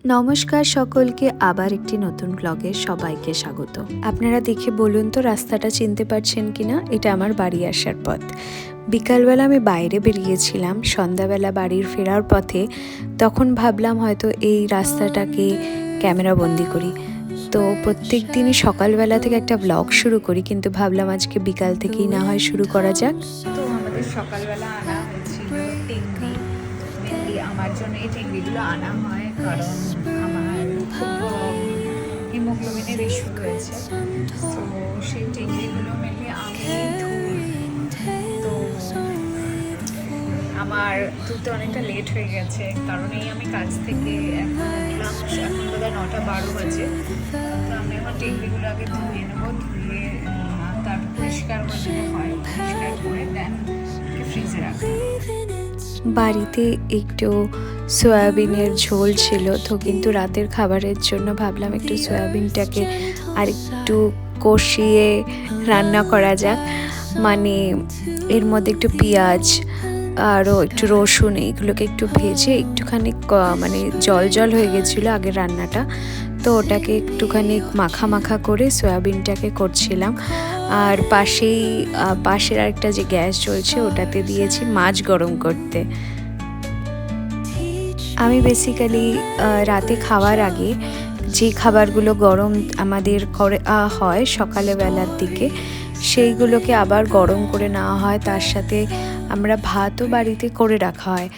নমস্কার সকলকে, আবার একটি নতুন ব্লগে সবাইকে স্বাগত। আপনারা দেখে বলুন তো রাস্তাটা চিনতে পারছেন কিনা। এটা আমার বাড়ি আসার পথ। বিকালবেলা আমি বাইরে বেরিয়েছিলাম, সন্ধ্যাবেলা বাড়ির ফেরার পথে তখন ভাবলাম হয়তো এই রাস্তাটাকে ক্যামেরা বন্দি করি। তো প্রত্যেক দিনই সকালবেলা থেকে একটা ব্লগ শুরু করি, কিন্তু ভাবলাম আজকে বিকাল থেকেই না হয় শুরু করা যাক। তো আমাদের সকালবেলা আনা হয়েছিল টেঙ্গি। মেনলি আমার জন্য এই টেঙ্গিগুলো আনা হয় কারণ আমার খুব হিমোগ্লোবিনের ইস্যু রয়েছে। তো সেই টেঙ্গিগুলো মেনলি আমি ধুই। তো আমার ধুতে অনেকটা লেট হয়ে গেছে, কারণ এই আমি কাজ থেকে এখন উঠলাম, এখন বোধহয় 9:12 বাজে। তো আমি এখন টেঙ্গিগুলো আগে ধুয়ে নেবো, ধুয়ে তারপর পরিষ্কার করে দিতে হয়, পরিষ্কার করে দেন ফ্রিজে রাখতে। বাড়িতে একটু সয়াবিনের ঝোল ছিল, তো কিন্তু রাতের খাবারের জন্য ভাবলাম একটু সয়াবিনটাকে আর একটু কষিয়ে রান্না করা যাক। মানে এর মধ্যে একটু পেঁয়াজ আরও একটু রসুন এইগুলোকে একটু ভেজে একটুখানি মানে জল জল হয়ে গেছিলো আগের রান্নাটা, তো ওটাকে একটুখানি মাখা মাখা করে সয়াবিনটাকে করছিলাম। আর পাশের আরেকটা যে গ্যাস চলছে ওটাতে দিয়েছি মাছ গরম করতে। আমি বেসিক্যালি রাতে খাওয়ার আগে যে খাবারগুলো গরম আমাদের করে হয় সকালে বেলার দিকে, সেইগুলোকে আবার গরম করে নেওয়া হয়। তার সাথে আমরা ভাতও বাড়িতে করে রাখা হয়।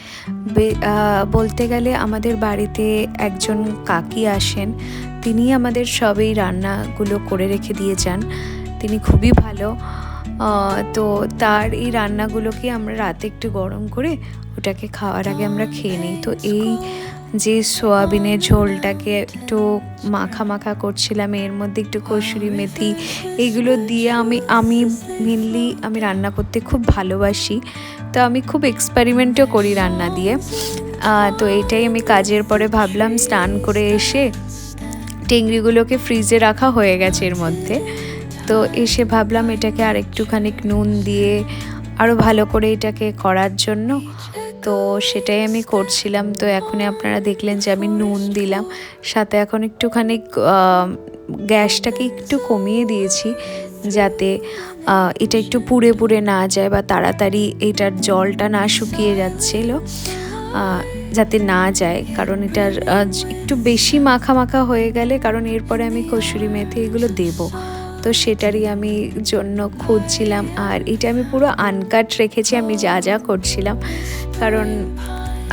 বলতে গেলে আমাদের বাড়িতে একজন কাকি আসেন, তিনি আমাদের সবই রান্নাগুলো করে রেখে দিয়ে যান। তিনি খুবই ভালো। তো তার এই রান্নাগুলোকে আমরা রাতে একটু গরম করে ওটাকে খাওয়ার আগে আমরা খেয়ে নিই। তো এই যে সোয়াবিনের ঝোলটাকে একটু মাখা মাখা করছিলাম, এর মধ্যে একটু কসুরি মেথি এইগুলো দিয়ে আমি মেনলি আমি রান্না করতে খুব ভালোবাসি। তো আমি খুব এক্সপেরিমেন্টও করি রান্না দিয়ে। তো এইটাই আমি কাজের পরে ভাবলাম, স্নান করে এসে টেংরিগুলোকে ফ্রিজে রাখা হয়ে গেছে এর মধ্যে, তো এসে ভাবলাম এটাকে আর একটুখানি নুন দিয়ে আরও ভালো করে এটাকে করার জন্য। তো সেটাই আমি করছিলাম। তো এখনই আপনারা দেখলেন যে আমি নুন দিলাম, সাথে এখন একটুখানি গ্যাসটাকে একটু কমিয়ে দিয়েছি যাতে এটা একটু পুড়ে পুড়ে না যায় বা তাড়াতাড়ি এটার জলটা না শুকিয়ে যাচ্ছিলো যাতে না যায়, কারণ এটার একটু বেশি মাখা মাখা হয়ে গেলে, কারণ এরপরে আমি কসুরি মেথি এগুলো দেবো, তো সেটারই আমি জন্য খুঁজছিলাম। আর এটা আমি পুরো আনকাট রেখেছি আমি যা যা করছিলাম, কারণ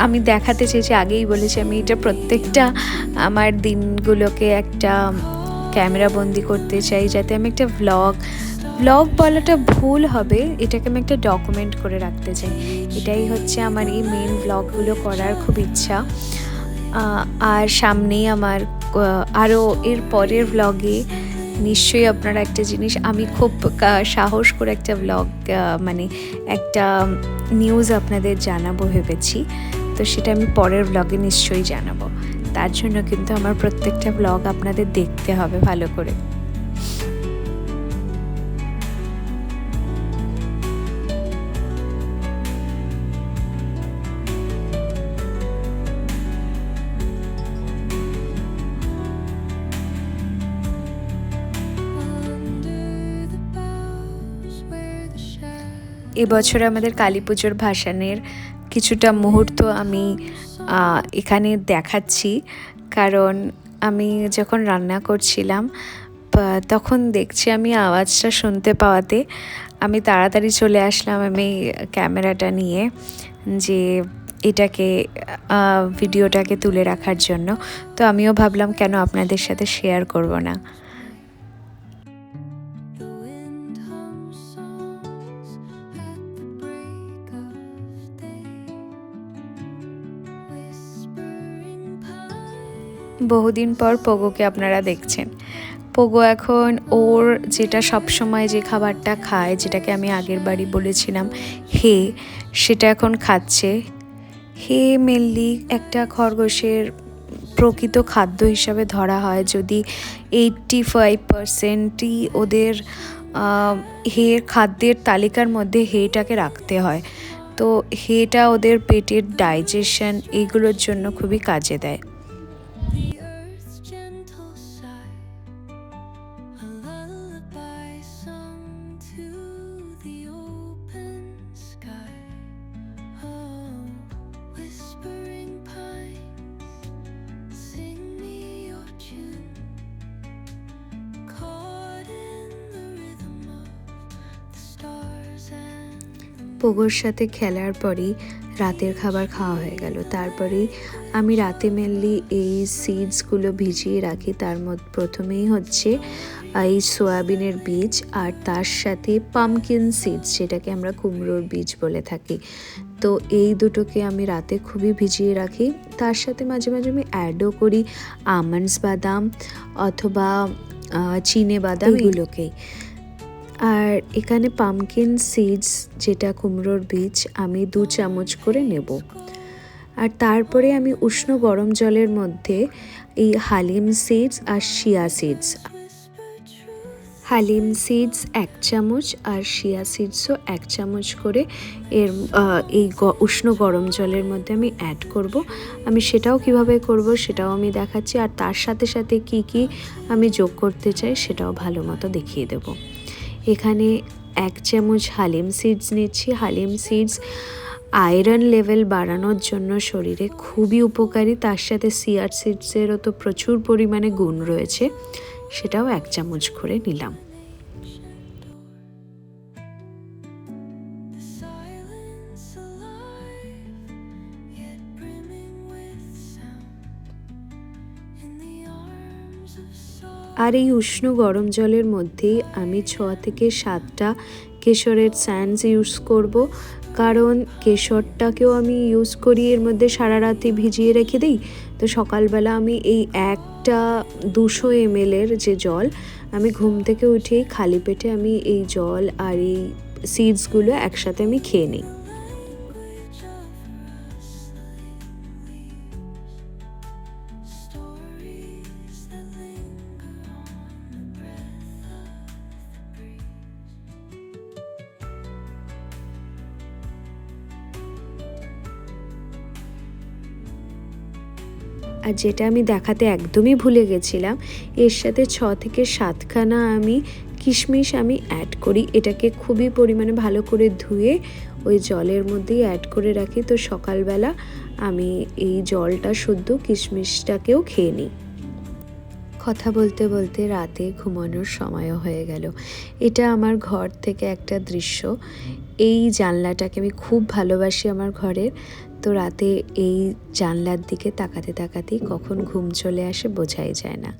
আমি দেখাতে চেয়েছি, আগেই বলেছি আমি এটা প্রত্যেকটা আমার দিনগুলোকে একটা ক্যামেরা বন্দি করতে চাই, যাতে আমি একটা ব্লগ বলাটা ভুল হবে, এটাকে আমি একটা ডকুমেন্ট করে রাখতে চাই। এটাই হচ্ছে আমার এই মেন ব্লগগুলো করার খুব ইচ্ছা। আর সামনেই আমার আরও এর পরের ব্লগে নিশ্চয়ই আপনারা একটা জিনিস, আমি খুব সাহস করে একটা ব্লগ মানে একটা নিউজ আপনাদের জানাবো ভেবেছি, তো সেটা আমি পরের ব্লগে নিশ্চয়ই জানাবো। তার জন্য কিন্তু আমার প্রত্যেকটা ব্লগ আপনাদের দেখতে হবে ভালো করে। এবছর আমাদের কালী পুজোর ভাসানের কিছুটা মুহূর্ত আমি এখানে দেখাচ্ছি, কারণ আমি যখন রান্না করছিলাম তখন দেখছি আমি আওয়াজটা শুনতে পাওয়াতে আমি তাড়াতাড়ি চলে আসলাম আমি ক্যামেরাটা নিয়ে, যে এটাকে ভিডিওটাকে তুলে রাখার জন্য। তো আমিও ভাবলাম কেন আপনাদের সাথে শেয়ার করব না। বহুদিন পর পোগোকে আপনারা দেখছেন। পোগো এখন ওর যেটা সবসময় যে খাবারটা খায়, যেটাকে আমি আগের বাড়ি বলেছিলাম হে, সেটা এখন খাচ্ছে। হে মেনলি একটা খরগোশের প্রকৃত খাদ্য হিসাবে ধরা হয়, যদি 85%ই ওদের হের খাদ্যের তালিকার মধ্যে হেটাকে রাখতে হয়। তো হেটা ওদের পেটের ডাইজেশন এইগুলোর জন্য খুবই কাজে দেয়। পোগোর সাথে খেলার পরেই রাতের খাবার খাওয়া হয়ে গেল। তারপরেই আমি রাতে মেনলি এই সিডসগুলো ভিজিয়ে রাখি। তার মধ্যে প্রথমেই হচ্ছে এই সয়াবিনের বীজ, আর তার সাথে পামকিন সিডস, যেটাকে আমরা কুমড়োর বীজ বলে থাকি। তো এই দুটোকে আমি রাতে খুবই ভিজিয়ে রাখি। তার সাথে মাঝে মাঝে আমি অ্যাডও করি আমন্ডস বাদাম অথবা চিনে বাদাম, এগুলোকেই। আর এখানে পামকিন সিডস, যেটা কুমড়োর বীজ, আমি 2 চামচ করে নেব। আর তারপরে আমি উষ্ণ গরম জলের মধ্যে এই হালিম সিডস আর শিয়া সিডস, হালিম সিডস 1 চামচ আর শিয়া সিডসও 1 চামচ করে এই উষ্ণ গরম জলের মধ্যে আমি অ্যাড করব। আমি সেটাও কিভাবে করব সেটাও আমি দেখাচ্ছি, আর তার সাথে সাথে কি কি আমি যোগ করতে চাই সেটাও ভালো মতো দেখিয়ে দেব। এখানে 1 চামচ হালিম সিডস নিচ্ছি। হালিম সিডস আয়রন লেভেল বাড়ানোর জন্য শরীরে খুবই উপকারী। তার সাথে চিয়া সিডসেরও তো প্রচুর পরিমাণে গুণ রয়েছে, সেটাও 1 চামচ করে নিলাম। আর এই উষ্ণ গরম জলের মধ্যেই আমি 6 থেকে 7টা কেশরের স্যান্ডস ইউজ করব, কারণ কেশরটাকেও আমি ইউজ করি এর মধ্যে সারা রাতে ভিজিয়ে রেখে দিই। তো সকালবেলা আমি এই একটা 200 ml যে জল, আমি ঘুম থেকে উঠেই খালি পেটে আমি এই জল আর এই সিডসগুলো একসাথে আমি খেয়ে নিই। আর যেটা আমি দেখাতে একদমই ভুলে গেছিলাম, এর সাথে 6 থেকে 7খানা আমি কিশমিশ আমি অ্যাড করি। এটাকে খুবই পরিমাণে ভালো করে ধুয়ে ওই জলের মধ্যেই অ্যাড করে রাখি। তো সকালবেলা আমি এই জলটা শুদ্ধ কিশমিশটাকেও খেয়ে নিই। কথা বলতে বলতে রাতে ঘুমানোর সময়ও হয়ে গেল। এটা আমার ঘর থেকে একটা দৃশ্য। এই জানলাটাকে আমি খুব ভালোবাসি আমার ঘরের। তো রাতে এই জানলার দিকে তাকাতে তাকাতেই কখন ঘুম চলে আসে বোঝাই যায় না।